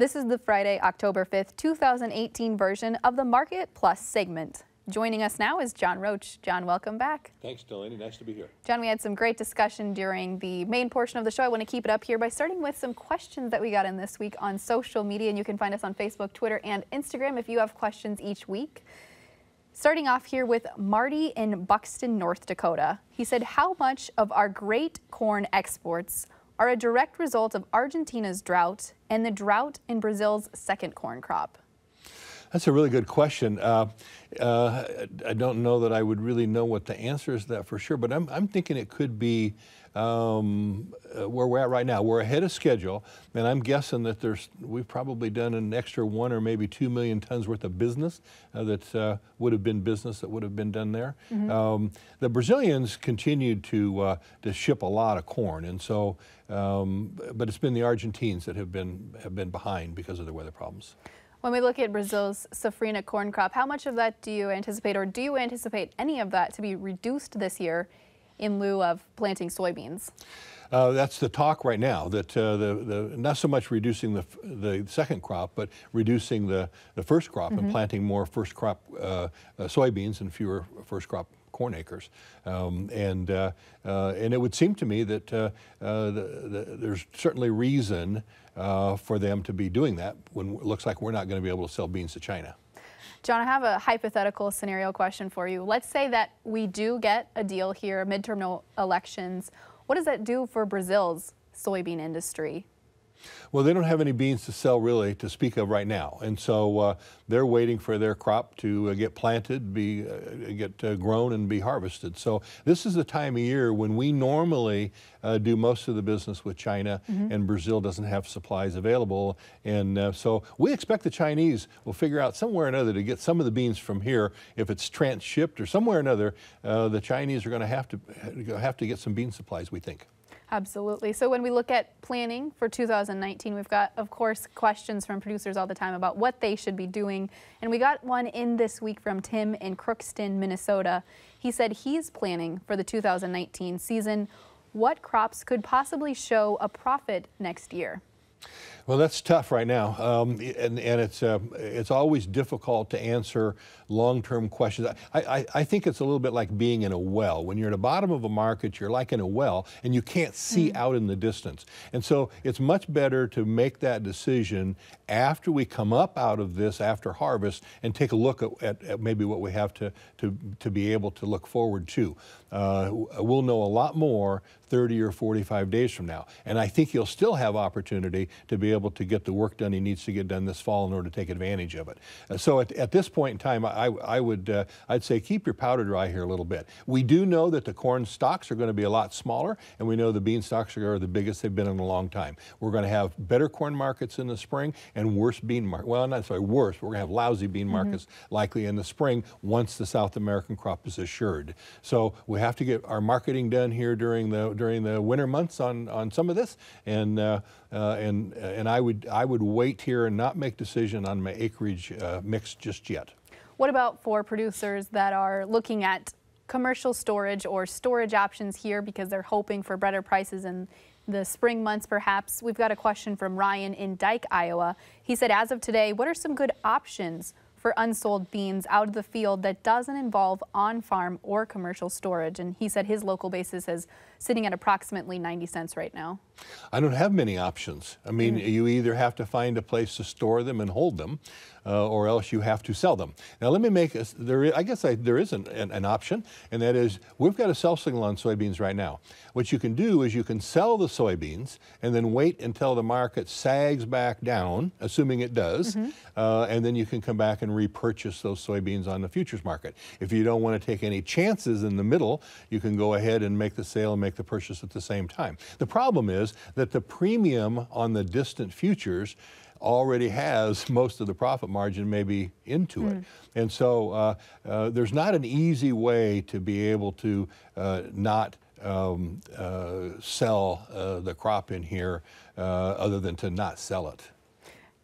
This is the Friday, October 5th, 2018 version of the Market Plus segment. Joining us now is John Roach. John, welcome back. Thanks, Delaney. Nice to be here. John, we had some great discussion during the main portion of the show. I want to keep it up here by starting with some questions that we got in this week on social media, and you can find us on Facebook, Twitter, and Instagram if you have questions each week. Starting off here with Marty in Buxton, North Dakota. He said, how much of our great corn exports are a direct result of Argentina's drought and the drought in Brazil's second corn crop? That's a really good question. I don't know that I would really know what the answer is to that for sure, but I'm thinking it could be where we're at right now. We're ahead of schedule, and I'm guessing that we've probably done an extra 1 or maybe 2 million tons worth of business that would have been done there. Mm-hmm. The Brazilians continued to ship a lot of corn, and so, but it's been the Argentines that have been behind because of the weather problems. When we look at Brazil's safrinha corn crop, how much of that do you anticipate, or do you anticipate any of that to be reduced this year in lieu of planting soybeans? That's the talk right now, that not so much reducing the second crop, but reducing the first crop and planting more first crop soybeans and fewer first crop corn acres. And it would seem to me that there's certainly reason for them to be doing that when it looks like we're not going to be able to sell beans to China. John, I have a hypothetical scenario question for you. Let's say that we do get a deal here, midterm elections. What does that do for Brazil's soybean industry? Well, they don't have any beans to sell really to speak of right now, and so they're waiting for their crop to get planted, get grown and be harvested. So this is the time of year when we normally do most of the business with China, and Brazil doesn't have supplies available, and so we expect the Chinese will figure out somewhere or another to get some of the beans from here. If it's transshipped or somewhere or another, the Chinese are going to have to get some bean supplies, we think. Absolutely. So when we look at planning for 2019, we've got, of course, questions from producers all the time about what they should be doing. And we got one in this week from Tim in Crookston, Minnesota. He said he's planning for the 2019 season. What crops could possibly show a profit next year? Well, that's tough right now, and it's always difficult to answer long-term questions. I think it's a little bit like being in a well. When you're at the bottom of a market, you're like in a well, and you can't see out in the distance. And so it's much better to make that decision after we come up out of this, after harvest, and take a look at maybe what we have to be able to look forward to. We'll know a lot more 30 or 45 days from now, and I think he'll still have opportunity to be able to get the work done he needs to get done this fall in order to take advantage of it. So at this point in time, I'd say keep your powder dry here a little bit. We do know that the corn stalks are going to be a lot smaller, and we know the bean stalks are the biggest they've been in a long time. We're going to have better corn markets in the spring and worse bean markets. Well, not sorry, worse. We're going to have lousy bean markets likely in the spring once the South American crop is assured. So we have to get our marketing done here during the winter months on some of this, and I would wait here and not make decision on my acreage mix just yet. What about for producers that are looking at commercial storage or storage options here because they're hoping for better prices in the spring months perhaps? We've got a question from Ryan in Dike, Iowa. He said, as of today, what are some good options for unsold beans out of the field that doesn't involve on-farm or commercial storage? And he said his local basis is sitting at approximately 90 cents right now. I don't have many options. I mean, you either have to find a place to store them and hold them, or else you have to sell them. Now, let me make there is an option, and that is we've got a sell signal on soybeans right now. What you can do is you can sell the soybeans and then wait until the market sags back down, assuming it does, and then you can come back and repurchase those soybeans on the futures market. If you don't want to take any chances in the middle, you can go ahead and make the sale and make the purchase at the same time. The problem is that the premium on the distant futures already has most of the profit margin maybe into it. And so there's not an easy way to be able to not sell the crop in here other than to not sell it.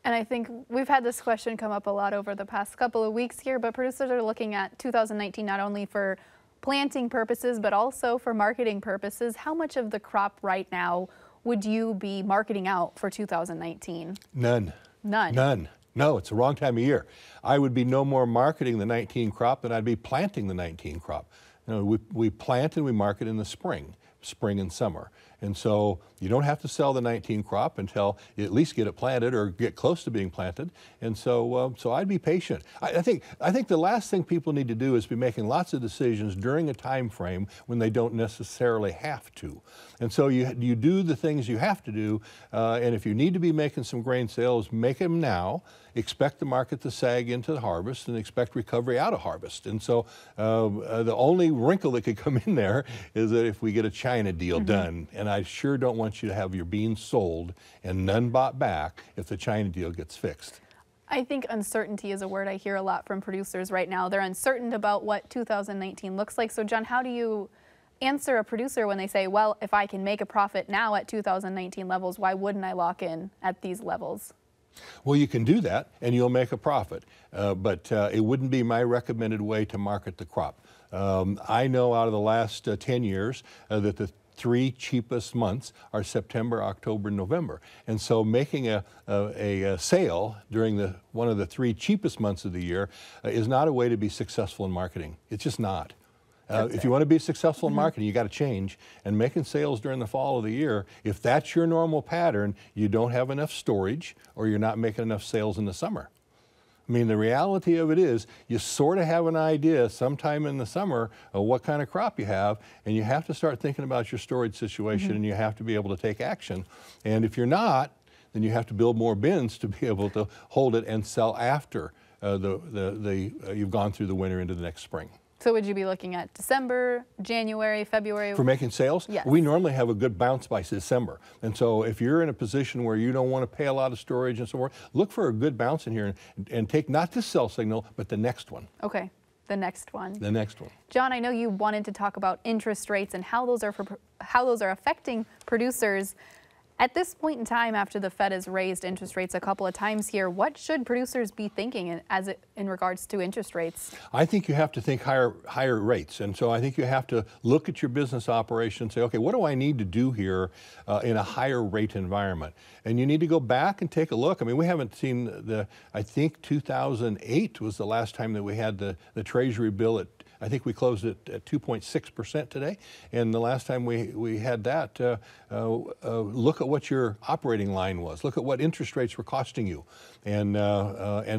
And I think we've had this question come up a lot over the past couple of weeks here, but producers are looking at 2019 not only for planting purposes, but also for marketing purposes. How much of the crop right now would you be marketing out for 2019? None. None. None. No, it's the wrong time of year. I would be no more marketing the 19 crop than I'd be planting the 19 crop. You know, we plant and we market in the spring and summer. And so you don't have to sell the 19 crop until you at least get it planted or get close to being planted. And so, so I'd be patient. I think the last thing people need to do is be making lots of decisions during a time frame when they don't necessarily have to. And so you do the things you have to do, and if you need to be making some grain sales, make them now. Expect the market to sag into the harvest and expect recovery out of harvest. And so the only wrinkle that could come in there is that if we get a China deal done, and I sure don't want you to have your beans sold and none bought back if the China deal gets fixed. I think uncertainty is a word I hear a lot from producers right now. They're uncertain about what 2019 looks like. So John, how do you answer a producer when they say, well, if I can make a profit now at 2019 levels, why wouldn't I lock in at these levels? Well, you can do that and you'll make a profit, but it wouldn't be my recommended way to market the crop. I know out of the last 10 years that the three cheapest months are September, October, and November. And so making a sale during one of the three cheapest months of the year is not a way to be successful in marketing. It's just not. If you want to be successful in marketing, you got to change. And making sales during the fall of the year, if that's your normal pattern, you don't have enough storage or you're not making enough sales in the summer. I mean, the reality of it is you sort of have an idea sometime in the summer of what kind of crop you have, and you have to start thinking about your storage situation and you have to be able to take action. And if you're not, then you have to build more bins to be able to hold it and sell after you've gone through the winter into the next spring. So would you be looking at December, January, February? For making sales? Yes. We normally have a good bounce by December. And so if you're in a position where you don't want to pay a lot of storage and so forth, look for a good bounce in here and take not this sell signal, but the next one. Okay, the next one. The next one. John, I know you wanted to talk about interest rates and how those are affecting producers. At this point in time, after the Fed has raised interest rates a couple of times here, what should producers be thinking in regards to interest rates? I think you have to think higher rates. And so I think you have to look at your business operation and say, okay, what do I need to do here in a higher rate environment? And you need to go back and take a look. I mean, we haven't seen I think 2008 was the last time that we had the Treasury bill I think we closed it at 2.6% today. And the last time we had that, look at what your operating line was. Look at what interest rates were costing you, and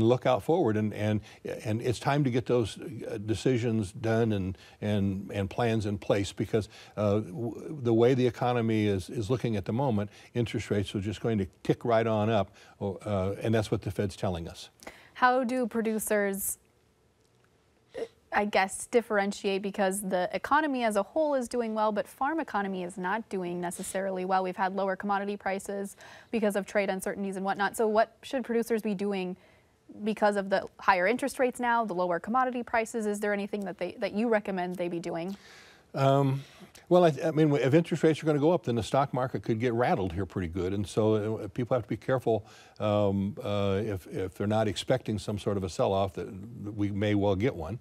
look out forward. And it's time to get those decisions done and plans in place, because the way the economy is looking at the moment, interest rates are just going to tick right on up, and that's what the Fed's telling us. How do producers, I guess, differentiate, because the economy as a whole is doing well, but farm economy is not doing necessarily well? We've had lower commodity prices because of trade uncertainties and whatnot. So what should producers be doing because of the higher interest rates now, the lower commodity prices? Is there anything that you recommend they be doing? Well, I mean, if interest rates are going to go up, then the stock market could get rattled here pretty good. And so people have to be careful if they're not expecting some sort of a sell-off, that we may well get one.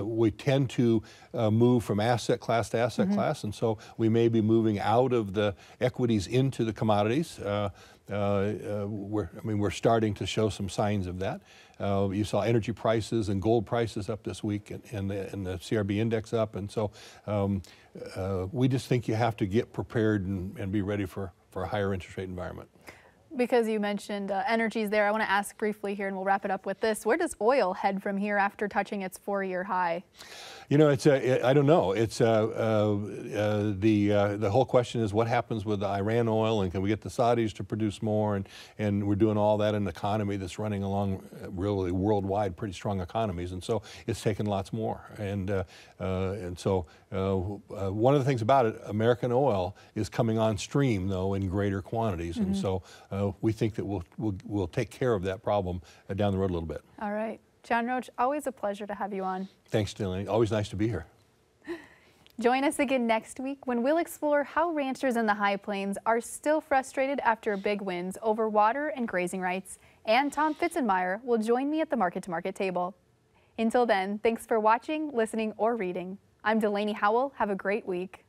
We tend to move from asset class to asset class, and so we may be moving out of the equities into the commodities. We're starting to show some signs of that. You saw energy prices and gold prices up this week, and the CRB index up, and so we just think you have to get prepared and be ready for a higher interest rate environment. Because you mentioned energies there, I want to ask briefly here, and we'll wrap it up with this. Where does oil head from here after touching its 4-year high? You know, I don't know. It's the whole question is what happens with the Iran oil, and can we get the Saudis to produce more? And we're doing all that in an economy that's running along really worldwide pretty strong economies, and so it's taken lots more. And so one of the things about it, American oil is coming on stream though in greater quantities, and so we think that we'll take care of that problem down the road a little bit. All right. John Roach, always a pleasure to have you on. Thanks, Delaney. Always nice to be here. Join us again next week when we'll explore how ranchers in the High Plains are still frustrated after big wins over water and grazing rights. And Tom Fitzenmeyer will join me at the Market to Market table. Until then, thanks for watching, listening, or reading. I'm Delaney Howell. Have a great week.